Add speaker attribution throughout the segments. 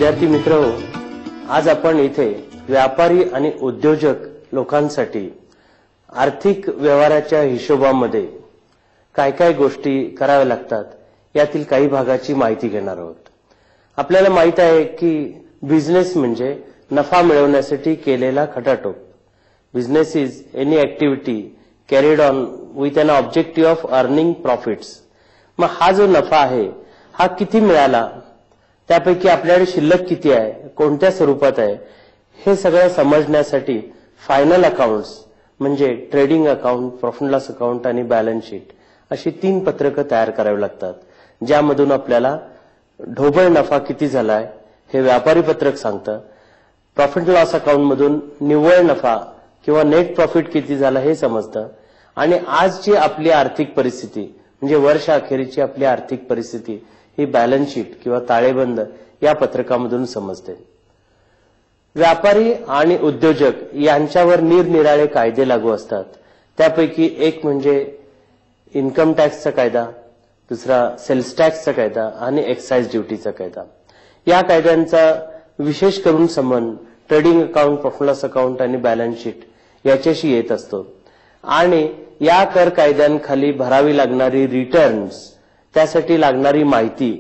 Speaker 1: विद्यार्थी मित्रहो, आज आपण इथे व्यापारी आणि उद्योजक लोकांसाठी आर्थिक व्यवहाराच्या हिशोबामध्ये काय काय गोष्टी कराव्या लागतात यातील काही भागाची माहिती घेणार आहोत. आपल्याला माहित आहे की बिझनेस म्हणजे नफा मिळवण्यासाठी केलेला खटाटोप. Business is any activity carried on with an objective of earning profits. मग हा जो नफा आहे हा किती मिळाला, त्यापैकी आपल्याकडे शिल्लक किती आहे, कोणत्या स्वरूपात आहे, हे सगळं समजण्यासाठी फायनल अकाउंट्स म्हणजे trading account, profit loss account आणि बॅलन्स शीट अशी 3 पत्रकं तयार करावी लागतात, ज्यामधून आपल्याला ढोबळ नफा किती झालाय हे व्यापारी पत्रक सांगतं. प्रॉफिट लॉस अकाउंट मधून निव्वळ नफा किंवा नेट प्रॉफिट किती झाला हे समजतं. आणि आजची आपली आर्थिक परिस्थिती म्हणजे वर्ष अखेरीची आपली आर्थिक परिस्थिती ही बॅलन्स शीट किंवा ताळेबंद या पत्रकामधून समजते. व्यापारी आणि उद्योजक यांच्यावर निरनिराळे कायदे लागू असतात. त्यापैकी एक म्हणजे इन्कम टॅक्सचा कायदा, दुसरा सेल्स टॅक्सचा कायदा आणि एक्साइज ड्युटीचा कायदा. या कायद्यांचा विशेष करून संबंध trading account, profit loss account आणि बॅलन्स शीट याच्याशी येत असतो. आणि या कर कायद्यांखाली भरावी लागणारी रिटर्न्स, त्यासाठी लागणारी माहिती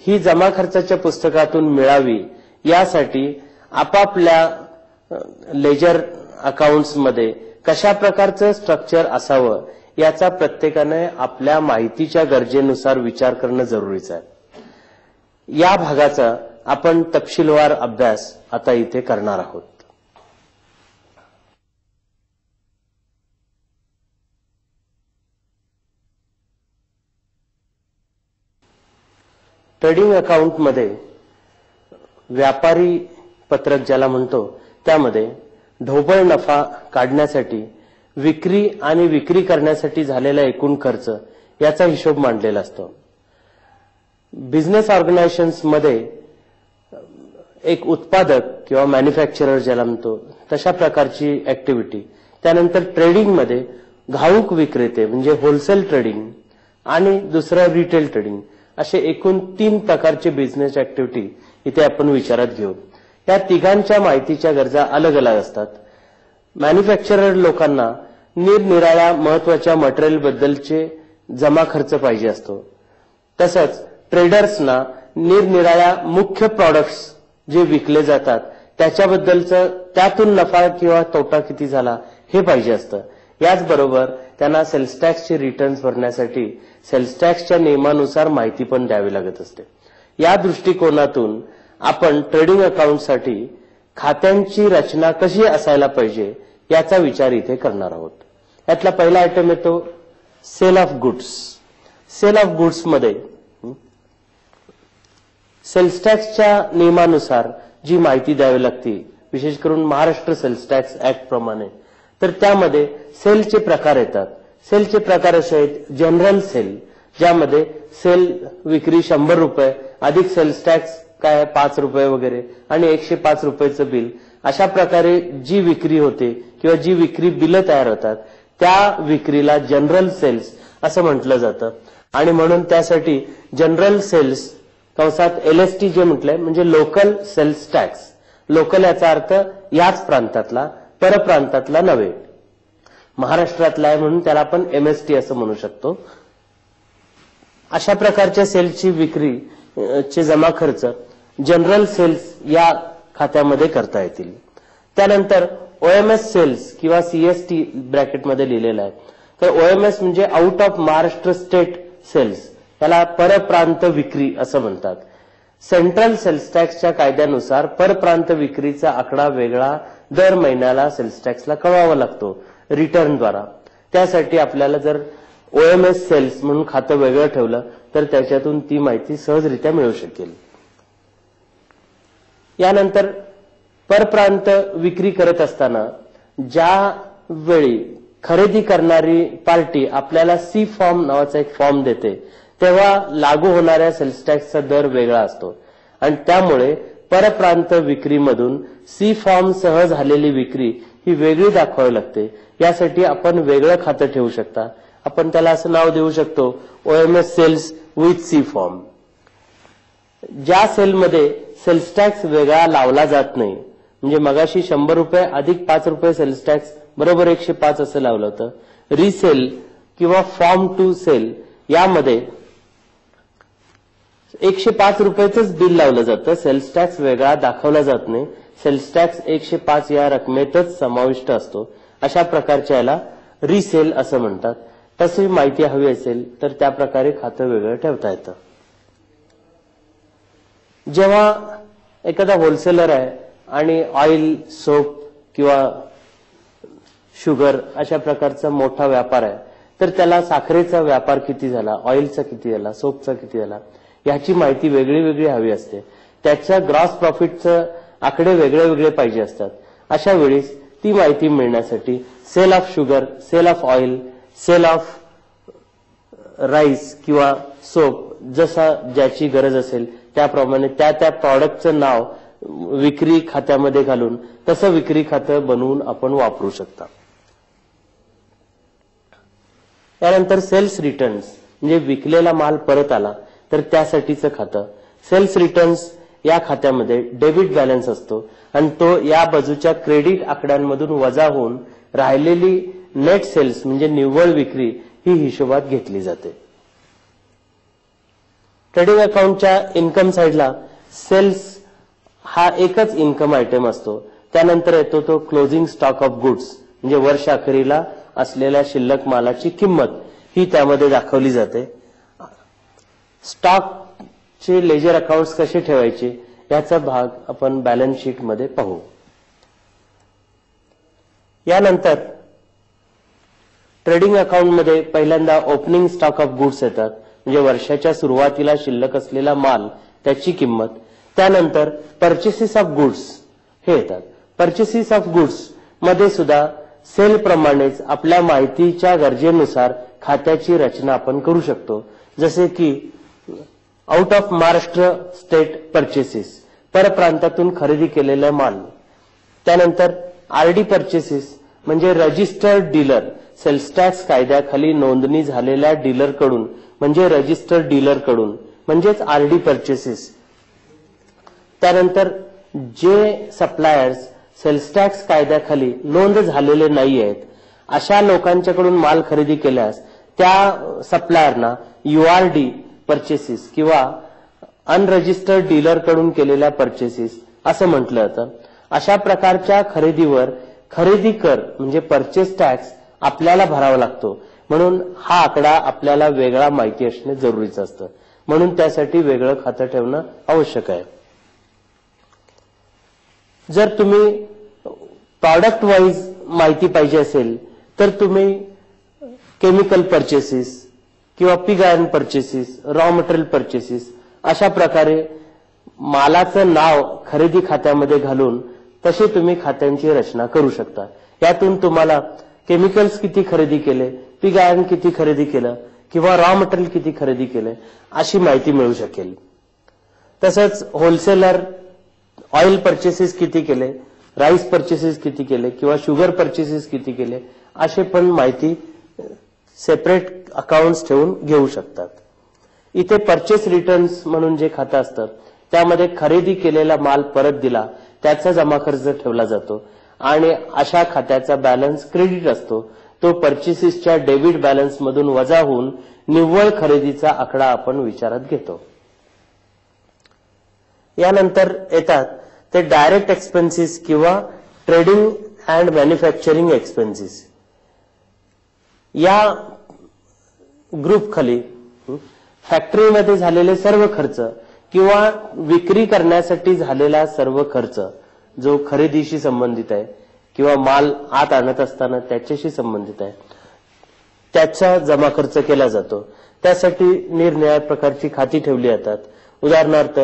Speaker 1: ही जमा खर्चाच्या पुस्तकातून मिळावी यासाठी आपापल्या लेजर अकाउंट्स मध्ये कशा प्रकारचं स्ट्रक्चर असावं याचा प्रत्येकाने आपल्या माहितीच्या गरजेनुसार विचार करणं जरुरीचं आहे. या भागाचा आपण तपशीलवार अभ्यास आता इथे करणार आहोत. ट्रेडिंग अकाउंट मध्ये व्यापारी पत्रक ज्याला म्हणतो त्यामध्ये ढोबळ नफा काढण्यासाठी विक्री आणि विक्री करण्यासाठी झालेला एकूण खर्च याचा हिशोब मांडलेला असतो. बिझनेस ऑर्गनायझेशन्स मध्ये एक उत्पादक किंवा मॅन्युफॅक्चरर ज्याला म्हणतो तशा प्रकारची ऍक्टिव्हिटी, त्यानंतर ट्रेडिंग मध्ये घाऊक विक्रेते म्हणजे होलसेल ट्रेडिंग आणि दुसरं रिटेल ट्रेडिंग, असे एकूण 3 प्रकारचे बिझनेस ऍक्टिव्हिटी इथे आपण विचारात घेऊ. या तिघांच्या माहितीच्या गरजा अलग अलग असतात. मॅन्युफॅक्चरर लोकांना निरनिराळ्या महत्वाच्या मटेरियल बद्दलचे जमा खर्च पाहिजे असतो. तसंच ट्रेडर्सना निरनिराळ्या मुख्य प्रॉडक्ट्स जे विकले जातात त्याच्याबद्दलचं त्यातून नफा किंवा तोटा किती झाला हे पाहिजे असतं. याचबरोबर त्यांना सेल्स टॅक्सचे रिटर्न्स भरण्यासाठी सेल्स टॅक्सच्या नियमानुसार माहिती पण द्यावी लागत असते. या दृष्टिकोनातून आपण ट्रेडिंग अकाउंटसाठी खात्यांची रचना कशी असायला पाहिजे याचा विचार इथे करणार आहोत. यातला पहिला आयटम येतो sale of goods. Sale of goods मध्ये सेल्स टॅक्सच्या नियमानुसार जी माहिती द्यावी लागते, विशेष करून महाराष्ट्र सेल्स टॅक्स ऍक्ट प्रमाणे, तर त्यामध्ये सेलचे प्रकार येतात. सेलचे प्रकार असे आहेत जनरल सेल, ज्यामध्ये सेल विक्री 100 रुपये अधिक सेल्स टॅक्स काय 5 रुपये वगैरे आणि 105 रुपयाचं बिल, अशा प्रकारे जी विक्री होते किंवा जी विक्री बिलं तयार होतात त्या विक्रीला जनरल सेल्स असं म्हटलं जातं. आणि म्हणून त्यासाठी जनरल सेल्स कंसात LST जे म्हटलंय म्हणजे लोकल सेल्स टॅक्स. लोकल याचा अर्थ याच प्रांतातला, परप्रांतातला नव्हे. महाराष्ट्रातला आहे म्हणून त्याला आपण MST असं म्हणू शकतो. अशा प्रकारच्या सेलची विक्री चे जमा खर्च जनरल सेल्स या खात्यामध्ये करता येतील. त्यानंतर OMS सेल्स किंवा CST ब्रॅकेटमध्ये लिहिलेलं आहे. तर OMS म्हणजे out of Maharashtra state sales, त्याला परप्रांत विक्री असं म्हणतात. सेंट्रल सेल्स टॅक्सच्या कायद्यानुसार परप्रांत विक्रीचा आकडा वेगळा दर महिन्याला सेल्स टॅक्सला कळवावा लागतो रिटर्नद्वारा. त्यासाठी आपल्याला जर OMS सेल्स म्हणून खातं वेगळं ठेवलं तर त्याच्यातून ती माहिती सहजरित्या मिळू शकेल. यानंतर परप्रांत विक्री करत असताना ज्या वेळी खरेदी करणारी पार्टी आपल्याला C फॉर्म नावाचा एक फॉर्म देते तेव्हा लागू होणाऱ्या सेल्स टॅक्सचा दर वेगळा असतो आणि त्यामुळे परप्रांत विक्रीमधून C फॉर्म सह झालेली विक्री ही वेगळी दाखवावी लागते. यासाठी आपण वेगळं खातं ठेवू शकता. आपण त्याला असं नाव देऊ शकतो OMS sales with C form. ज्या सेलमध्ये सेल्स टॅक्स वेगळा लावला जात नाही, म्हणजे मगाशी 100 रुपये अधिक 5 रुपये सेल्स टॅक्स बरोबर 105 असं लावलं होतं. रिसेल किंवा फॉर्म टू सेल यामध्ये 105 रुपयाचंच बिल लावलं जातं, सेल्स टॅक्स वेगळा दाखवला जात नाही. सेल्स टॅक्स 105 या रकमेतच समाविष्ट असतो. अशा प्रकारच्या याला रिसेल असं म्हणतात. तशी माहिती हवी असेल तर त्या प्रकारे खातं वेगळं ठेवता येतं. जेव्हा एखादा होलसेलर आहे आणि ऑइल, सोप किंवा शुगर अशा प्रकारचा मोठा व्यापार आहे, तर त्याला साखरेचा व्यापार किती झाला, ऑइलचा किती झाला, सोपचा किती झाला याची माहिती वेगळी वेगळी हवी असते. त्याच्या ग्रॉस प्रॉफिटचं आकडे वेगळे वेगळे पाहिजे असतात. अशा वेळेस ती माहिती मिळण्यासाठी sale of sugar, sale of oil, sale of rice किंवा सोप जसा ज्याची गरज असेल त्याप्रमाणे त्या प्रॉडक्टचं नाव विक्री खात्यामध्ये घालून तसं विक्री खातं बनवून आपण वापरू शकता. त्यानंतर सेल्स रिटर्न्स म्हणजे विकलेला माल परत आला तर त्यासाठीचं खातं. सेल्स रिटर्न्स या खात्यामध्ये डेबिट बॅलन्स असतो आणि तो या बाजूच्या क्रेडिट आकड्यांमधून वजा होऊन राहिलेली नेट सेल्स म्हणजे निव्वळ विक्री ही हिशोबात घेतली जाते. ट्रेडिंग अकाउंटच्या इन्कम साइडला सेल्स हा एकच इन्कम आयटम असतो. त्यानंतर येतो तो क्लोजिंग स्टॉक ऑफ गुड्स म्हणजे वर्ष अखेरीला असलेल्या शिल्लक मालाची किंमत ही त्यामध्ये दाखवली जाते. स्टॉकचे लेजर अकाउंट्स कसे ठेवायचे याचा भाग आपण बॅलन्स शीट मध्ये पाहू. यानंतर ट्रेडिंग अकाउंटमध्ये पहिल्यांदा ओपनिंग स्टॉक ऑफ गुड्स येतात म्हणजे वर्षाच्या सुरुवातीला शिल्लक असलेला माल, त्याची किंमत. त्यानंतर परचेसेस ऑफ गुड्स हे येतात. परचेसेस ऑफ गुड्स मध्ये सुद्धा सेल प्रमाणेच आपल्या माहितीच्या गरजेनुसार खात्याची रचना आपण करू शकतो. जसे की out of Maharashtra state purchases, परप्रांतातून खरेदी केलेला माल. त्यानंतर आरडी परचेसेस म्हणजे रजिस्टर्ड डीलर, सेल्स टॅक्स कायद्याखाली नोंदणी झालेल्या डीलरकडून म्हणजे रजिस्टर्ड डीलरकडून म्हणजेच आरडी परचेसेस. त्यानंतर जे सप्लायर्स सेल्स टॅक्स कायद्याखाली नोंद झालेले नाही आहेत अशा लोकांच्याकडून माल खरेदी केल्यास त्या सप्लायरना यूआरडी परचेसेस किंवा अनरजिस्टर्ड डीलरकडून केलेल्या परचेसेस असं म्हटलं जातं. अशा प्रकारच्या खरेदीवर खरेदी कर म्हणजे परचेस टॅक्स आपल्याला भरावा लागतो. म्हणून हा आकडा आपल्याला वेगळा माहिती असणे जरुरीचं असतं. म्हणून त्यासाठी वेगळं खातं ठेवणं आवश्यक आहे. जर तुम्ही प्रॉडक्ट वाईज माहिती पाहिजे असेल तर तुम्ही केमिकल परचेसेस किंवा pig iron purchases, raw material purchases अशा प्रकारे मालाचं नाव खरेदी खात्यामध्ये घालून तशी तुम्ही खात्यांची रचना करू शकता. यातून तुम्हाला केमिकल्स किती खरेदी केले, पिग आयर्न किती खरेदी केलं किंवा रॉ मटेरियल किती खरेदी केले अशी माहिती मिळू शकेल. तसंच होलसेलर ऑइल परचेसेस किती केले, राईस परचेसेस किती केले किंवा शुगर परचेसेस किती केले असे पण माहिती सेपरेट अकाउंट्स ठेवून घेऊ शकतात. इथे परचेस रिटर्न्स म्हणून जे खातं असतं त्यामध्ये खरेदी केलेला माल परत दिला त्याचा जमा खर्च ठेवला जातो आणि अशा खात्याचा बॅलन्स क्रेडिट असतो. तो परचेसेसच्या डेबिट बॅलन्स मधून वजा होऊन निव्वळ खरेदीचा आकडा आपण विचारात घेतो. यानंतर येतात ते डायरेक्ट एक्सपेन्सेस किंवा ट्रेडिंग अँड मॅन्युफॅक्चरिंग एक्सपेन्सेस. या ग्रुप खाली फॅक्टरीमध्ये झालेले सर्व खर्च किंवा विक्री करण्यासाठी झालेला सर्व खर्च जो खरेदीशी संबंधित आहे किंवा माल आत आणत असताना त्याच्याशी संबंधित आहे त्याचा जमा खर्च केला जातो. त्यासाठी निरनिराळ्या प्रकारची खाती ठेवली जातात. उदाहरणार्थ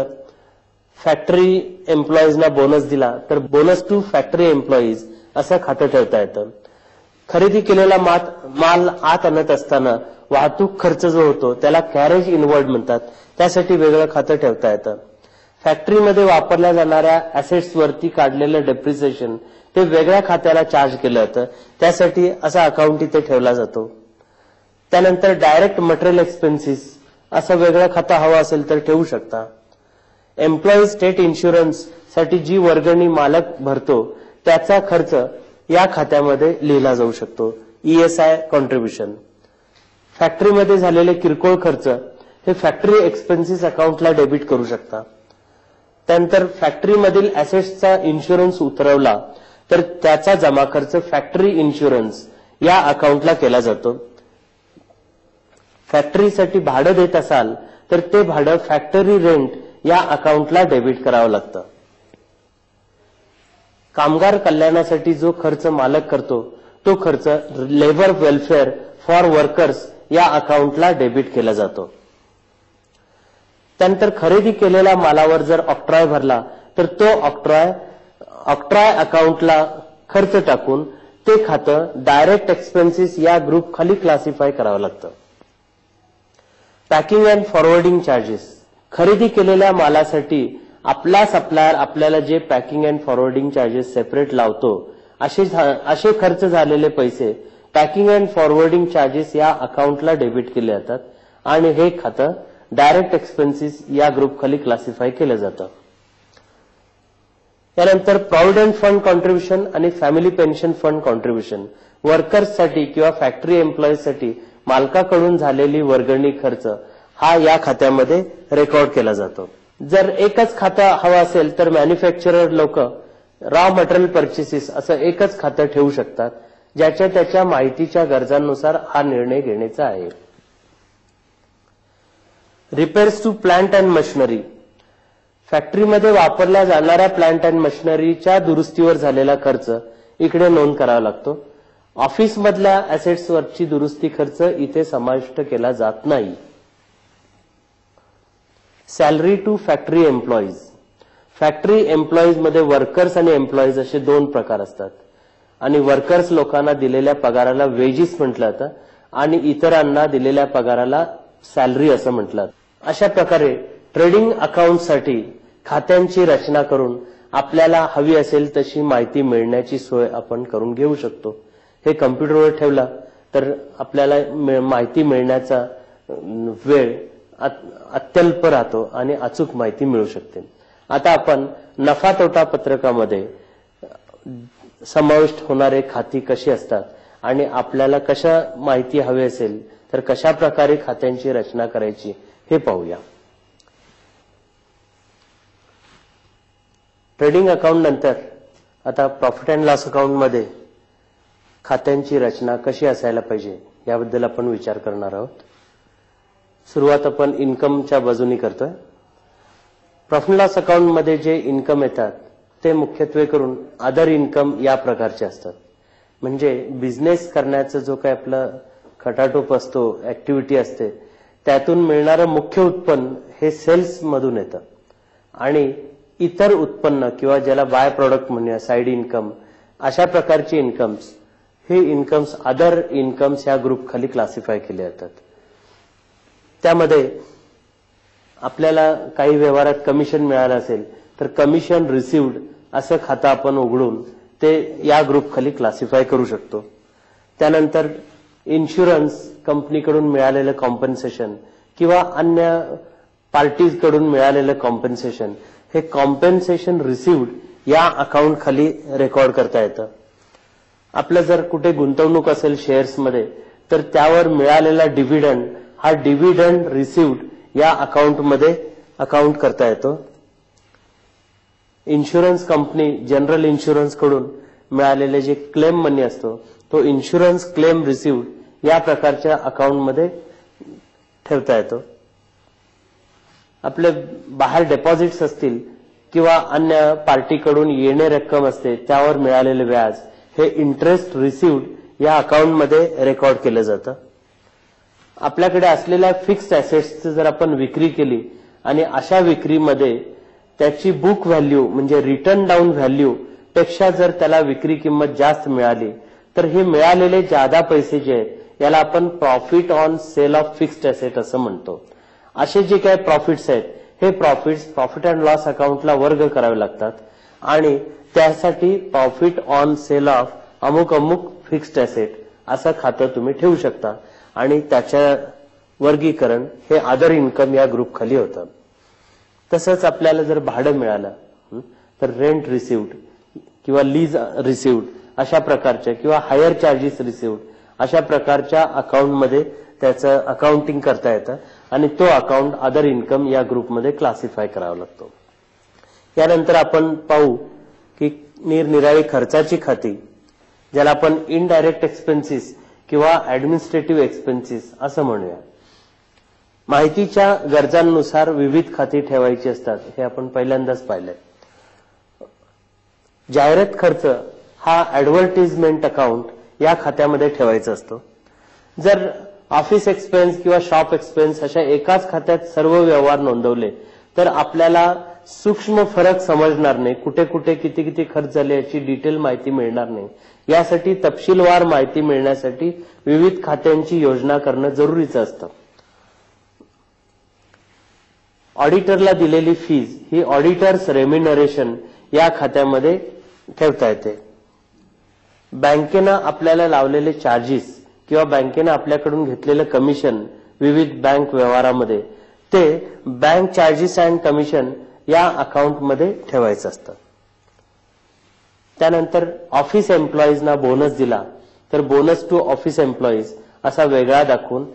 Speaker 1: फॅक्टरी एम्प्लॉईजना बोनस दिला तर बोनस टू फॅक्टरी एम्प्लॉईज असं खातं ठेवता येतं. खरेदी केलेला माल आत आणत असताना वाहतूक खर्च जो होतो त्याला कॅरेज इनवर्ड म्हणतात, त्यासाठी वेगळं खातं ठेवता येतं. फॅक्टरीमध्ये वापरल्या जाणाऱ्या ऍसेट्स वरती काढलेलं डेप्रिसिएशन ते वेगळ्या खात्याला चार्ज केलं जातं, त्यासाठी असा अकाउंट इथे ठेवला जातो. त्यानंतर डायरेक्ट मटेरियल एक्सपेन्सेस असं वेगळं खातं हवं असेल तर ठेवू शकता. एम्प्लॉई स्टेट इन्शुरन्स साठी जी वर्गणी मालक भरतो त्याचा खर्च या खात्यामध्ये लिहिला जाऊ शकतो. ESI contribution. फॅक्टरीमध्ये झालेले किरकोळ खर्च हे फॅक्टरी एक्सपेन्सेस अकाउंटला डेबिट करू शकता. त्यानंतर फॅक्टरीमधील ऍसेट्सचा इन्शुरन्स उतरवला तर त्याचा जमा खर्च फॅक्टरी इन्शुरन्स या अकाउंटला केला जातो. फॅक्टरीसाठी भाडं देत असाल तर ते भाडं फॅक्टरी रेंट या अकाउंटला डेबिट करावं लागतं. कामगार कल्याणासाठी जो खर्च मालक करतो तो खर्च लेबर वेलफेअर फॉर वर्कर्स या अकाउंटला डेबिट केला जातो. त्यानंतर खरेदी केलेल्या मालावर जर ऑक्ट्रॉय भरला तर तो ऑक्ट्रॉय अकाउंटला खर्च टाकून ते खातं डायरेक्ट एक्सपेन्सेस या ग्रुप खाली क्लासिफाय करावं लागतं. Packing and forwarding charges. खरेदी केलेल्या मालासाठी आपला सप्लायर आपल्याला जे packing and forwarding charges separate लावतो असे खर्च झालेले पैसे पॅकिंग अँड फॉरवर्डिंग चार्जेस या अकाउंटला डेबिट केले जातात आणि हे खातं डायरेक्ट एक्सपेन्सेस या ग्रुप खाली क्लासिफाय केलं जातं. यानंतर प्रॉव्हिडंट फंड कॉन्ट्रीब्युशन आणि फॅमिली पेन्शन फंड कॉन्ट्रीब्युशन. वर्कर्ससाठी किंवा फॅक्टरी एम्प्लॉईजसाठी मालकाकडून झालेली वर्गणी खर्च हा या खात्यामध्ये रेकॉर्ड केला जातो. जर एकच खातं हवं असेल तर मॅन्युफॅक्चरर लोक रॉ मटेरियल परचेसेस असं एकच खातं ठेवू शकतात, ज्याच्या त्याच्या माहितीच्या गरजांनुसार हा निर्णय घेण्याचा आहे. Repairs to plant and machinery. फॅक्टरीमध्ये वापरल्या जाणाऱ्या प्लांट अँड मशिनरीच्या दुरुस्तीवर झालेला खर्च इकडे नोंद करावा लागतो. ऑफिसमधल्या ऍसेट्सवरची दुरुस्ती खर्च इथे समाविष्ट केला जात नाही. Salary to factory employees. Factory employees मध्ये वर्कर्स आणि एम्प्लॉईज असे दोन प्रकार असतात आणि वर्कर्स लोकांना दिलेल्या पगाराला वेजेस म्हटलं जातं आणि इतरांना दिलेल्या पगाराला सॅलरी असं म्हटलं जातं. अशा प्रकारे ट्रेडिंग अकाउंटसाठी खात्यांची रचना करून आपल्याला हवी असेल तशी माहिती मिळण्याची सोय आपण करून घेऊ शकतो. हे कम्प्युटरवर ठेवला तर आपल्याला माहिती मिळण्याचा वेळ अत्यल्प राहतो आणि अचूक माहिती मिळू शकते. आता आपण नफा तोटा पत्रकामध्ये समाविष्ट होणारे खाती कशी असतात आणि आपल्याला कशा माहिती हवी असेल तर कशा प्रकारे खात्यांची रचना करायची हे पाहूया. ट्रेडिंग अकाउंट नंतर आता प्रॉफिट अँड लॉस अकाउंट मध्ये खात्यांची रचना कशी असायला पाहिजे याबद्दल आपण विचार करणार आहोत. सुरुवात आपण इन्कमच्या बाजूनी करतोय. प्रॉफिट लॉस अकाउंट मध्ये जे इन्कम येतात ते मुख्यत्वे करून अदर इन्कम या प्रकारचे असतात. म्हणजे बिझनेस करण्याचं जो काही आपलं खटाटोप असतो, ऍक्टिव्हिटी असते, त्यातून मिळणारं मुख्य उत्पन्न हे सेल्स मधून येतं आणि इतर उत्पन्न किंवा ज्याला बाय प्रॉडक्ट म्हणूया साइड इन्कम अशा प्रकारची इन्कम्स हे इन्कम्स अदर इन्कम्स या ग्रुप खाली क्लासिफाय केले जातात. त्यामध्ये आपल्याला काही व्यवहारात कमिशन मिळालं असेल तर कमिशन रिसिव्ड असं खातं आपण उघडून ते या ग्रुप खाली क्लासिफाय करू शकतो. त्यानंतर इन्शुरन्स कंपनीकडून मिळालेलं कॉम्पन्सेशन किंवा अन्य पार्टीज कडून मिळालेलं कॉम्पन्सेशन हे कॉम्पन्सेशन रिसिव्ड या अकाउंट खाली रेकॉर्ड करता येतं. आपलं जर कुठे गुंतवणूक असेल शेअर्समध्ये तर त्यावर मिळालेला डिव्हिडंड हा डिव्हिडंड रिसिव्ड या अकाउंटमध्ये अकाउंट करता येतो. इन्शुरन्स कंपनी जनरल इन्शुरन्स कडून मिळालेले जे क्लेम मनी असतो तो इन्शुरन्स क्लेम रिसिव्ड या प्रकारच्या अकाउंटमध्ये ठेवता येतो. आपले बाहेर डेपॉझिट्स असतील किंवा अन्य पार्टीकडून येणे रक्कम असते त्यावर मिळालेले व्याज हे इंटरेस्ट रिसिव्ड या अकाउंटमध्ये रेकॉर्ड केलं जातं. आपल्याकडे असलेल्या फिक्स्ड ऍसेट्सची जर आपण विक्री केली आणि अशा विक्रीमध्ये त्याची बुक व्हॅल्यू म्हणजे रिटर्न डाऊन व्हॅल्यू पेक्षा जर त्याला विक्री किंमत जास्त मिळाली तर हे मिळालेले जादा पैसे जे आहेत याला आपण profit on sale of fixed asset असं म्हणतो. असे जे काही प्रॉफिट्स आहेत हे प्रॉफिट्स प्रॉफिट अँड लॉस अकाउंटला वर्ग करावे लागतात आणि त्यासाठी प्रॉफिट ऑन सेल ऑफ अमुक अमुक फिक्स्ड ऍसेट असं खातं तुम्ही ठेवू शकता आणि त्याच्या वर्गीकरण हे अदर इन्कम या ग्रुप खाली होतं. तसंच आपल्याला जर भाडं मिळालं तर रेंट रिसिव्ड किंवा लीज रिसिव्ड अशा प्रकारच्या किंवा हायर चार्जेस रिसिव्ड अशा प्रकारच्या अकाउंटमध्ये त्याचं अकाउंटिंग करता येतं आणि तो अकाउंट अदर इन्कम या ग्रुपमध्ये क्लासिफाय करावा लागतो. यानंतर आपण पाहू की निरनिराळी खर्चाची खाती ज्याला आपण इनडायरेक्ट एक्सपेन्सेस किंवा ऍडमिनिस्ट्रेटिव्ह एक्सपेन्सेस असं म्हणूया. माहितीच्या गरजांनुसार विविध खाती ठेवायची असतात हे आपण पहिल्यांदाच पाहिलंय. जाहिरात खर्च हा ऍडव्हर्टिजमेंट अकाउंट या खात्यामध्ये ठेवायचा असतो. जर ऑफिस एक्सपेन्स किंवा शॉप एक्सपेन्स अशा एकाच खात्यात सर्व व्यवहार नोंदवले तर आपल्याला सूक्ष्म फरक समजणार नाही, कुठे कुठे किती किती खर्च झाले याची डिटेल माहिती मिळणार नाही. यासाठी तपशीलवार माहिती मिळण्यासाठी विविध खात्यांची योजना करणं जरुरीचं असतं. ऑडिटरला दिलेली फीज ही ऑडिटर्स रेम्युनरेशन या खात्यामध्ये ठेवता येते. बँकेनं आपल्याला लावलेले चार्जेस किंवा बँकेनं आपल्याकडून घेतलेलं कमिशन विविध बँक व्यवहारामध्ये ते बँक चार्जेस अँड कमिशन या अकाउंटमध्ये ठेवायचं असतं. त्यानंतर ऑफिस एम्प्लॉईजना बोनस दिला तर बोनस टू ऑफिस एम्प्लॉईज असा वेगळा दाखवून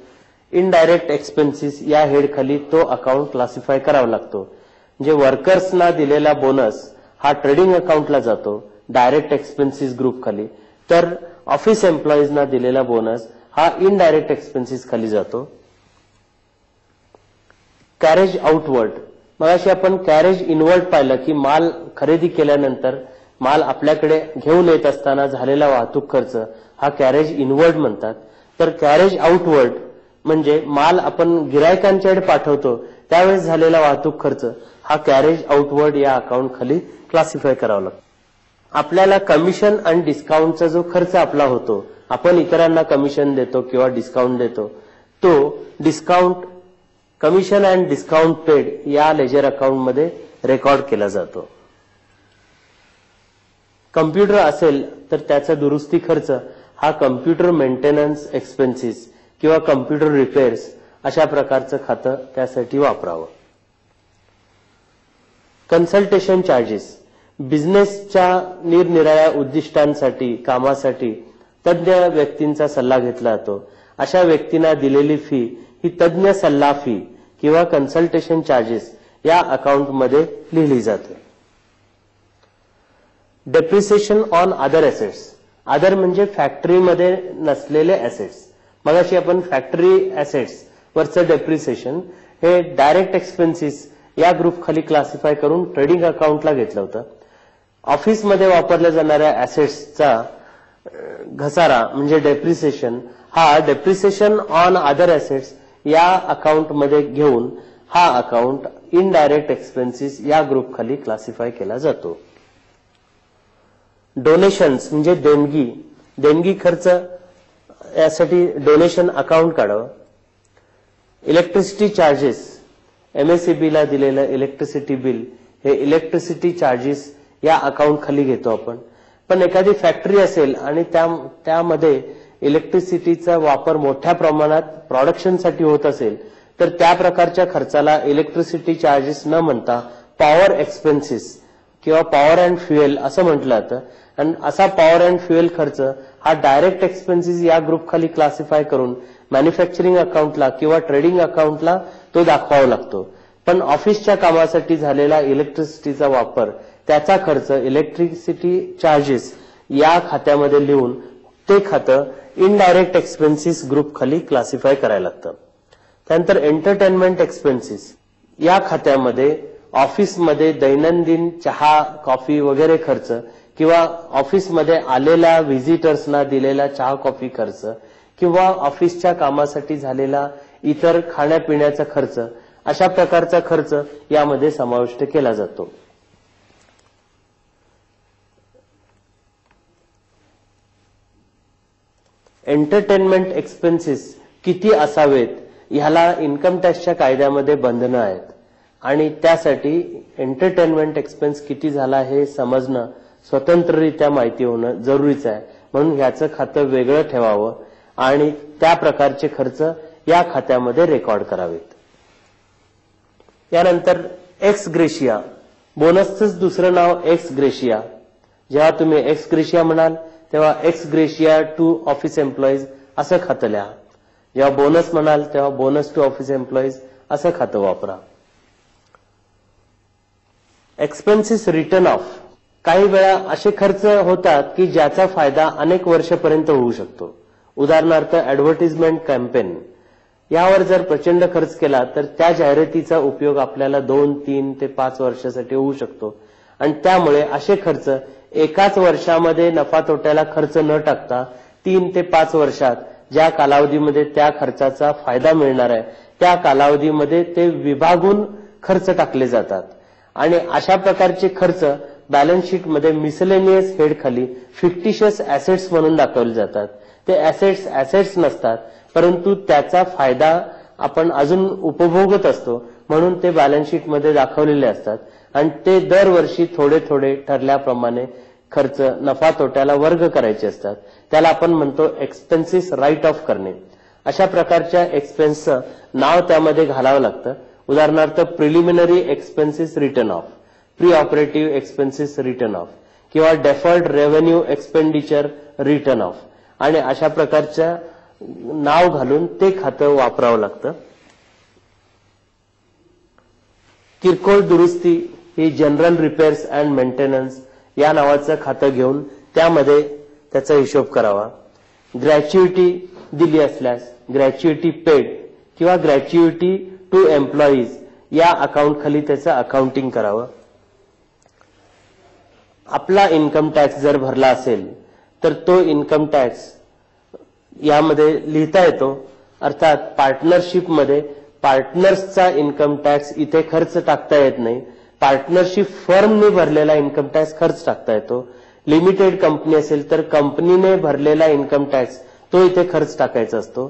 Speaker 1: इनडायरेक्ट एक्सपेन्सेस या हेड खाली तो अकाउंट क्लासिफाय करावा लागतो. म्हणजे वर्कर्सना दिलेला बोनस हा ट्रेडिंग अकाउंटला जातो डायरेक्ट एक्सपेन्सेस ग्रुप खाली, तर ऑफिस एम्प्लॉईजना दिलेला बोनस हा इनडायरेक्ट एक्सपेन्सेस खाली जातो. कॅरेज आउटवर्ड, मगाशी आपण कॅरेज इनवर्ड पाहिलं की माल खरेदी केल्यानंतर माल आपल्याकडे घेऊन येत असताना झालेला वाहतूक खर्च हा कॅरेज इनवर्ड म्हणतात. तर कॅरेज आउटवर्ड म्हणजे माल आपण गिरायकांच्याकडे पाठवतो त्यावेळेस झालेला वाहतूक खर्च हा कॅरेज आउटवर्ड या अकाउंट खाली क्लासिफाय करावा लागतो. आपल्याला कमिशन आणि डिस्काउंटचा जो खर्च आपला होतो, आपण इतरांना कमिशन देतो किंवा डिस्काउंट देतो, तो discount commission and discount paid या लेजर अकाउंटमध्ये रेकॉर्ड केला जातो. कम्प्युटर असेल तर त्याचा दुरुस्ती खर्च हा कम्प्युटर मेंटेनन्स एक्सपेन्सेस किंवा कम्प्युटर रिपेअर्स अशा प्रकारचं खातं त्यासाठी वापरावं. कन्सल्टेशन चार्जेस, बिझनेसच्या निरनिराळ्या उद्दिष्टांसाठी कामासाठी तज्ञ व्यक्तींचा सल्ला घेतला जातो. अशा व्यक्तींना दिलेली फी ही तज्ञ सल्ला फी किंवा कन्सल्टेशन चार्जेस या अकाउंटमध्ये लिहिली जाते. Depreciation on other assets, other म्हणजे फॅक्टरीमध्ये नसलेले ऍसेट्स. मगाशी आपण फॅक्टरी ऍसेट्स वरचं डेप्रिसिएशन हे डायरेक्ट एक्सपेन्सेस या ग्रुप खाली क्लासिफाय करून ट्रेडिंग अकाउंटला घेतलं होतं. ऑफिसमध्ये वापरल्या जाणाऱ्या ऍसेट्सचा घसारा म्हणजे डेप्रिसिएशन हा डेप्रिसिएशन ऑन अदर ऍसेट्स या अकाउंटमध्ये घेऊन हा अकाउंट इनडायरेक्ट एक्सपेन्सेस या ग्रुप खाली क्लासिफाय केला जातो. डोनेशन्स म्हणजे देणगी, देणगी खर्च यासाठी डोनेशन अकाउंट काढावं. इलेक्ट्रिसिटी चार्जेस, एमएसईबीला दिलेलं इलेक्ट्रिसिटी बिल हे इलेक्ट्रिसिटी चार्जेस या अकाउंट खाली घेतो आपण. पण एखादी फॅक्टरी असेल आणि त्यामध्ये इलेक्ट्रिसिटीचा वापर मोठ्या प्रमाणात प्रोडक्शनसाठी होत असेल तर त्या प्रकारच्या खर्चाला इलेक्ट्रिसिटी चार्जेस न म्हणता पॉवर एक्सपेन्सेस किंवा पॉवर अँड फ्युएल असं म्हटलं जातं. आणि असा पॉवर अँड फ्युएल खर्च हा डायरेक्ट एक्सपेन्सेस या ग्रुप खाली क्लासिफाय करून मॅन्युफॅक्चरिंग अकाउंटला किंवा ट्रेडिंग अकाउंटला तो दाखवावा लागतो. पण ऑफिसच्या कामासाठी झालेला इलेक्ट्रिसिटीचा वापर त्याचा खर्च इलेक्ट्रिसिटी चार्जेस या खात्यामध्ये लिहून ते खातं इनडायरेक्ट एक्सपेन्सेस ग्रुप खाली क्लासिफाय करायला लागतं. त्यानंतर एंटरटेनमेंट एक्सपेन्सेस या खात्यामध्ये ऑफिसमध्ये दैनंदिन चहा कॉफी वगैरे खर्च किंवा ऑफिसमध्ये आलेल्या व्हिजिटर्सना दिलेला चहा कॉफी खर्च किंवा ऑफिसच्या कामासाठी झालेला इतर खाण्यापिण्याचा खर्च अशा प्रकारचा खर्च यामध्ये समाविष्ट केला जातो. एंटरटेनमेंट एक्सपेन्सेस किती असावेत ह्याला इन्कम टॅक्सच्या कायद्यामध्ये बंधनं आहेत आणि त्यासाठी एंटरटेनमेंट एक्सपेन्स किती झाला हे समजणं स्वतंत्ररित्या माहिती होणं जरुरीचं आहे. म्हणून ह्याचं खातं वेगळं ठेवावं आणि त्या प्रकारचे खर्च या खात्यामध्ये रेकॉर्ड करावेत. यानंतर एक्स ग्रेशिया, बोनसचंच दुसरं नाव एक्स ग्रेशिया. जेव्हा तुम्ही एक्स ग्रेशिया म्हणाल तेव्हा ex gratia to office employees असं खातं लिहा. जेव्हा बोनस म्हणाल तेव्हा बोनस टू ऑफिस एम्प्लॉईज असं खातं वापरा. Expenses written of. काही वेळा असे खर्च होतात की ज्याचा फायदा अनेक वर्षापर्यंत होऊ शकतो. उदाहरणार्थ ऍडव्हर्टिजमेंट कॅम्पेन यावर जर प्रचंड खर्च केला तर त्या जाहिरातीचा उपयोग आपल्याला 2, 3 ते 5 वर्षासाठी होऊ शकतो. आणि त्यामुळे असे खर्च एकाच वर्षामध्ये नफा तोट्याला खर्च न टाकता 3 ते 5 वर्षात ज्या कालावधीमध्ये त्या खर्चाचा फायदा मिळणार आहे त्या कालावधीमध्ये ते विभागून खर्च टाकले जातात. आणि अशा प्रकारचे खर्च बॅलन्स शीट मध्ये मिसलेनियस हेड खाली फिक्टिशियस ऍसेट्स म्हणून दाखवले जातात. ते ऍसेट्स नसतात, परंतु त्याचा फायदा आपण अजून उपभोगत असतो म्हणून ते बॅलन्स शीट मध्ये दाखवलेले असतात. आणि ते दरवर्षी थोडे थोडे ठरल्याप्रमाणे खर्च नफा तोट्याला वर्ग करायचे असतात. त्याला आपण म्हणतो एक्सपेन्सेस राईट ऑफ करणे. अशा प्रकारच्या एक्सपेन्सचं नाव त्यामध्ये घालावं लागतं. उदाहरणार्थ preliminary expenses written off, pre operative expenses written off किंवा deferred revenue expenditure written off. आणि अशा प्रकारच्या नाव घालून ते खातं वापरावं लागतं. किरकोळ दुरुस्ती ही जनरल रिपेअर्स अँड मेंटेनन्स या नावाचं खातं घेऊन त्यामध्ये त्याचा हिशोब करावा. ग्रॅच्युइटी दिली असल्यास ग्रॅच्युइटी पेड किंवा ग्रॅच्युइटी टू एम्प्लॉईज या अकाउंट खाली त्याचं अकाउंटिंग करावं. आपला इन्कम टॅक्स जर भरला असेल तर तो इन्कम टॅक्स यामध्ये लिहिता येतो. अर्थात पार्टनरशिपमध्ये पार्टनर्सचा इन्कम टॅक्स इथे खर्च टाकता येत नाही. पार्टनरशिप फर्मने भरलेला इन्कम टॅक्स खर्च टाकता येतो. लिमिटेड कंपनी असेल तर कंपनीने भरलेला इन्कम टॅक्स तो इथे खर्च टाकायचा असतो.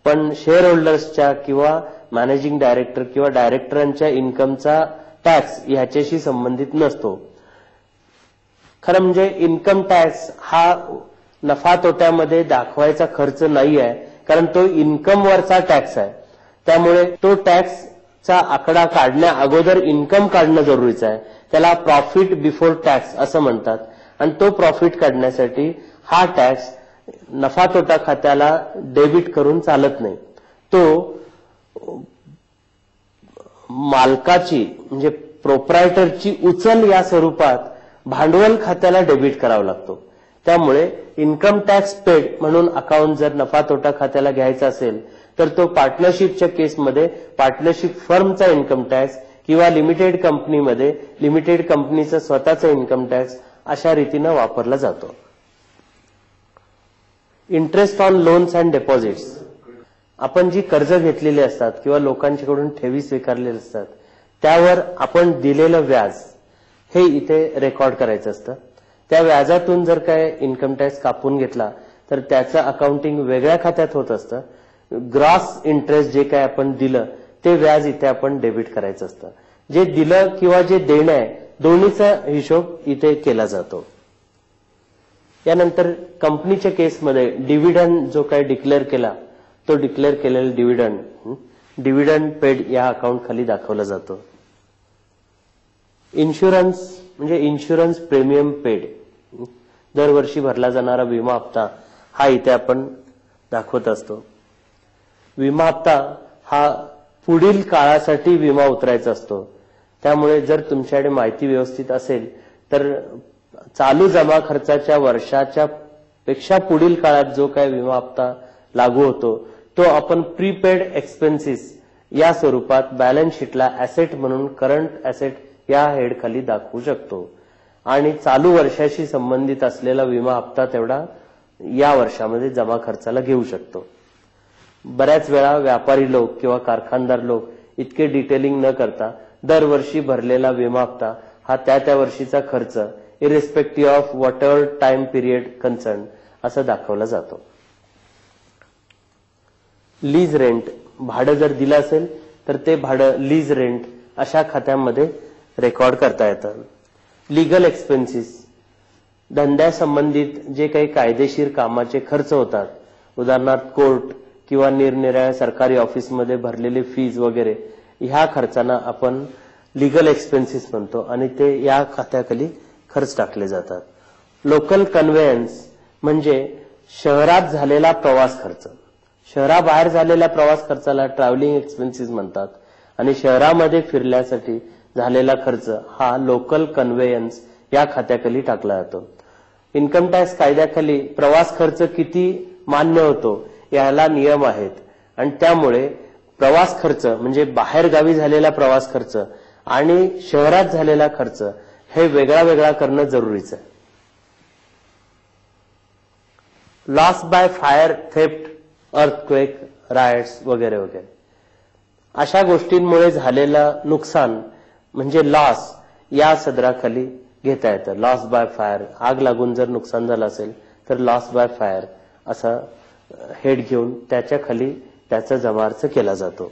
Speaker 1: पण शेअर होल्डर्सच्या किंवा मॅनेजिंग डायरेक्टर किंवा डायरेक्टरांच्या इन्कमचा टॅक्स ह्याच्याशी संबंधित नसतो. खरं म्हणजे इन्कम टॅक्स हा नफा तोट्यामध्ये दाखवायचा खर्च नाही आहे, कारण तो इन्कमवरचा टॅक्स आहे. त्यामुळे तो टॅक्सचा आकडा काढण्या अगोदर इन्कम काढणं जरुरीचं आहे. त्याला प्रॉफिट बिफोर टॅक्स असं म्हणतात. आणि तो प्रॉफिट काढण्यासाठी हा टॅक्स नफा तोटा खात्याला डेबिट करून चालत नाही. तो मालकाची म्हणजे प्रोप्रायटरची उचल या स्वरूपात भांडवल खात्याला डेबिट करावा लागतो. त्यामुळे इन्कम टॅक्स पेड म्हणून अकाउंट जर नफा तोटा खात्याला घ्यायचा असेल तर तो पार्टनरशिपच्या केसमध्ये पार्टनरशिप फर्मचा इन्कम टॅक्स किंवा लिमिटेड कंपनीमध्ये लिमिटेड कंपनीचा स्वतःचा इन्कम टॅक्स अशा रीतीनं वापरला जातो. Interest on loans and deposits. आपण जी कर्ज घेतलेली असतात किंवा लोकांच्याकडून ठेवी स्वीकारलेल्या असतात त्यावर आपण दिलेलं व्याज हे इथे रेकॉर्ड करायचं असतं. त्या व्याजातून जर काय इन्कम टॅक्स कापून घेतला तर त्याचं अकाउंटिंग वेगळ्या खात्यात होत असतं. ग्रॉस इंटरेस्ट जे काय आपण दिलं ते व्याज इथे आपण डेबिट करायचं असतं. जे दिलं किंवा जे देणं आहे दोन्हीचा हिशोब इथे केला जातो. यानंतर कंपनीच्या केसमध्ये डिव्हिडंड जो काय डिक्लेअर केला तो डिक्लेअर केलेला डिव्हिडंड पेड या अकाउंट खाली दाखवला जातो. इन्शुरन्स म्हणजे इन्शुरन्स प्रीमियम पेड, दरवर्षी भरला जाणारा विमा हप्ता हा इथे आपण दाखवत असतो. विमा हप्ता हा पुढील काळासाठी विमा उतरायचा असतो. त्यामुळे जर तुमच्याकडे माहिती व्यवस्थित असेल तर चालू जमा खर्चाच्या वर्षाच्या पेक्षा पुढील काळात जो काय विमा हप्ता लागू होतो तो आपण प्रीपेड एक्सपेन्सेस या स्वरूपात बॅलन्स शीटला ऍसेट म्हणून करंट ऍसेट या हेड खाली दाखवू शकतो. आणि चालू वर्षाशी संबंधित असलेला विमा हप्ता तेवढा या वर्षामध्ये जमा खर्चाला घेऊ शकतो. बऱ्याच वेळा व्यापारी लोक किंवा कारखानदार लोक इतके डिटेलिंग न करता दरवर्षी भरलेला विमा हप्ता हा त्या वर्षीचा खर्च irrespective of what ever time period concern असं दाखवला जातो. लीज रेंट, भाडं जर दिलं असेल तर ते भाडं लीज रेंट अशा खात्यामध्ये रेकॉर्ड करता येतं. लिगल एक्सपेन्सेस, धंद्यासंबंधित जे काही कायदेशीर कामाचे खर्च होतात, उदाहरणार्थ कोर्ट किंवा निरनिराळ्या सरकारी ऑफिसमध्ये भरलेले फीज वगैरे ह्या खर्चांना आपण लीगल एक्सपेन्सेस म्हणतो आणि ते या खात्याखाली खर्च टाकले जातात. लोकल कन्व्हेयन्स म्हणजे शहरात झालेला प्रवास खर्च. शहराबाहेर झालेल्या प्रवास खर्चाला ट्रॅव्हलिंग एक्सपेन्सेस म्हणतात आणि शहरामध्ये फिरण्यासाठी झालेला खर्च हा लोकल कन्व्हेयन्स या खात्याखाली टाकला जातो. इन्कम टॅक्स कायद्याखाली प्रवास खर्च किती मान्य होतो याला नियम आहेत आणि त्यामुळे प्रवास खर्च म्हणजे बाहेर गावी झालेला प्रवास खर्च आणि शहरात झालेला खर्च हे वेगळा वेगळा करणं जरुरीचं आहे. Loss by fire, theft, earthquake, riots वगैरे वगैरे अशा गोष्टींमुळे झालेलं नुकसान म्हणजे लॉस या सदराखाली घेता येतं. लॉस बाय फायर, आग लागून जर नुकसान झालं असेल तर लॉस बाय फायर असा हेड घेऊन त्याच्या खाली त्याचा जमा अर्ज केला जातो.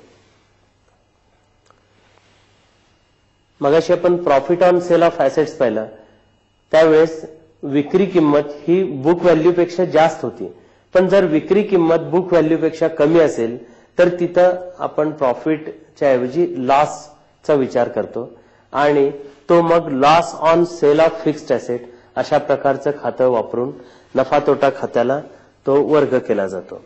Speaker 1: मगाशी आपण profit on sale of assets पाहिलं, त्यावेळेस विक्री किंमत ही बुक व्हॅल्यू पेक्षा जास्त होती. पण जर विक्री किंमत बुक व्हॅल्यू पेक्षा कमी असेल तर तिथं आपण प्रॉफिटच्या ऐवजी लॉसचा विचार करतो आणि तो मग loss on sale of fixed asset अशा प्रकारचं खातं वापरून नफा तोटा खात्याला तो वर्ग केला जातो.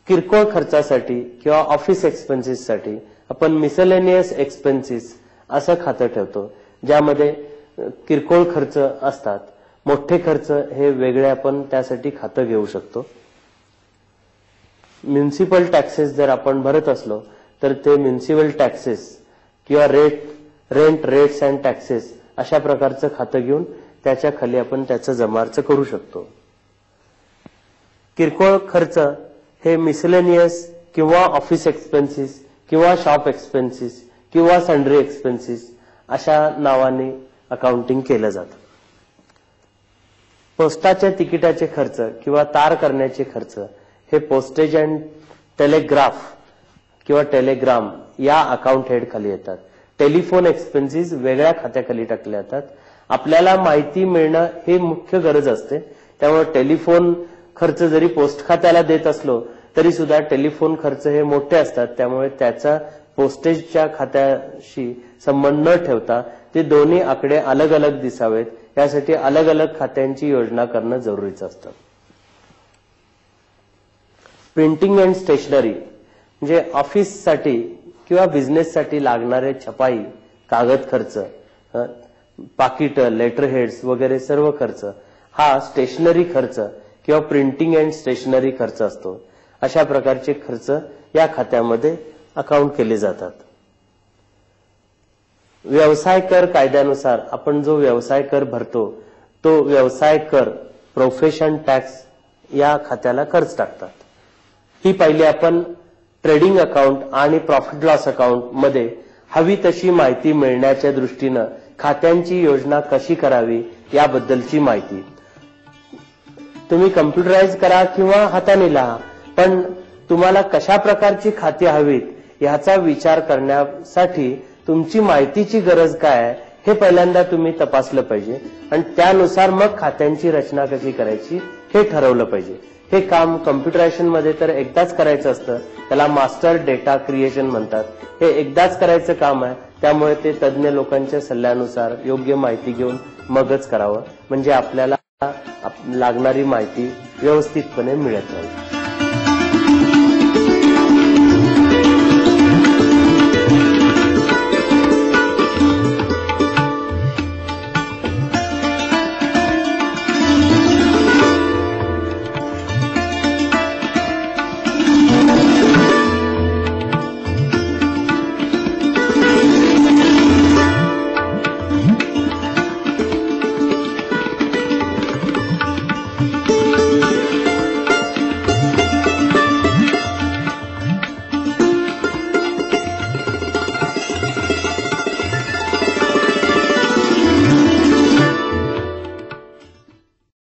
Speaker 1: किरकोळ खर्चासाठी किंवा ऑफिस एक्सपेन्सेससाठी आपण मिसलेनियस एक्सपेन्सेस असं खातं ठेवतो, ज्यामध्ये किरकोळ खर्च असतात. मोठे खर्च हे वेगळे आपण त्यासाठी खातं घेऊ शकतो. म्युनिसिपल टॅक्सेस जर आपण भरत असलो तर ते म्युनिसिपल टॅक्सेस किंवा रेंट रेट्स अँड टॅक्सेस अशा प्रकारचं खातं घेऊन त्याच्या खाली आपण त्याचं जमा अर्ज करू शकतो. किरकोळ खर्च हे मिसलेनियस किंवा ऑफिस एक्सपेन्सेस किंवा शॉप एक्सपेन्सेस किंवा सन्ड्री एक्सपेन्सेस अशा नावाने अकाउंटिंग केलं जातं. पोस्टाच्या तिकिटाचे खर्च किंवा तार करण्याचे खर्च हे पोस्टेज अँड टेलिग्राफ किंवा टेलिग्राम या अकाउंट हेड खाली येतात. टेलिफोन एक्सपेन्सेस वेगळ्या खात्याखाली टाकले जातात. आपल्याला माहिती मिळणं हे मुख्य गरज असते, त्यामुळे टेलिफोन खर्च जरी पोस्ट खात्याला देत असलो तरी सुद्धा टेलिफोन खर्च हे मोठे असतात, त्यामुळे त्याचा पोस्टेजच्या खात्याशी संबंध न ठेवता ते दोन्ही आकडे अलग अलग दिसावेत यासाठी अलग अलग खात्यांची योजना करणं जरुरीचं असतं. प्रिंटिंग अँड स्टेशनरी म्हणजे ऑफिससाठी किंवा बिझनेससाठी लागणारे छपाई, कागद खर्च, पाकिट, लेटर हेड्स वगैरे सर्व खर्च हा स्टेशनरी खर्च किंवा प्रिंटिंग अँड स्टेशनरी खर्च असतो. अशा प्रकारचे खर्च या खात्यामध्ये अकाउंट केले जातात. व्यवसाय कर कायद्यानुसार आपण जो व्यवसाय कर भरतो तो व्यवसाय कर प्रोफेशन टॅक्स या खात्याला खर्च टाकतात. ही पहिली आपण ट्रेडिंग अकाउंट आणि प्रॉफिट लॉस अकाउंट मध्ये हवी तशी माहिती मिळण्याच्या दृष्टीनं खात्यांची योजना कशी करावी याबद्दलची माहिती. तुम्ही कम्प्युटराइज करा किंवा हाताने लिहा, पण तुम्हाला कशा प्रकारची खाती हवीत याचा विचार करण्यासाठी तुमची माहितीची गरज काय आहे हे पहिल्यांदा तुम्ही तपासलं पाहिजे आणि त्यानुसार मग खात्यांची रचना कशी करायची हे ठरवलं पाहिजे. हे काम कम्प्युटरायझेशन मध्ये तर एकदाच करायचं असतं, त्याला मास्टर डेटा क्रिएशन म्हणतात. हे एकदाच करायचं काम आहे, त्यामुळे ते तज्ज्ञ लोकांच्या सल्ल्यानुसार योग्य माहिती घेऊन मगच करावं, म्हणजे आपल्याला लागणारी माहिती व्यवस्थितपणे मिळत राहील.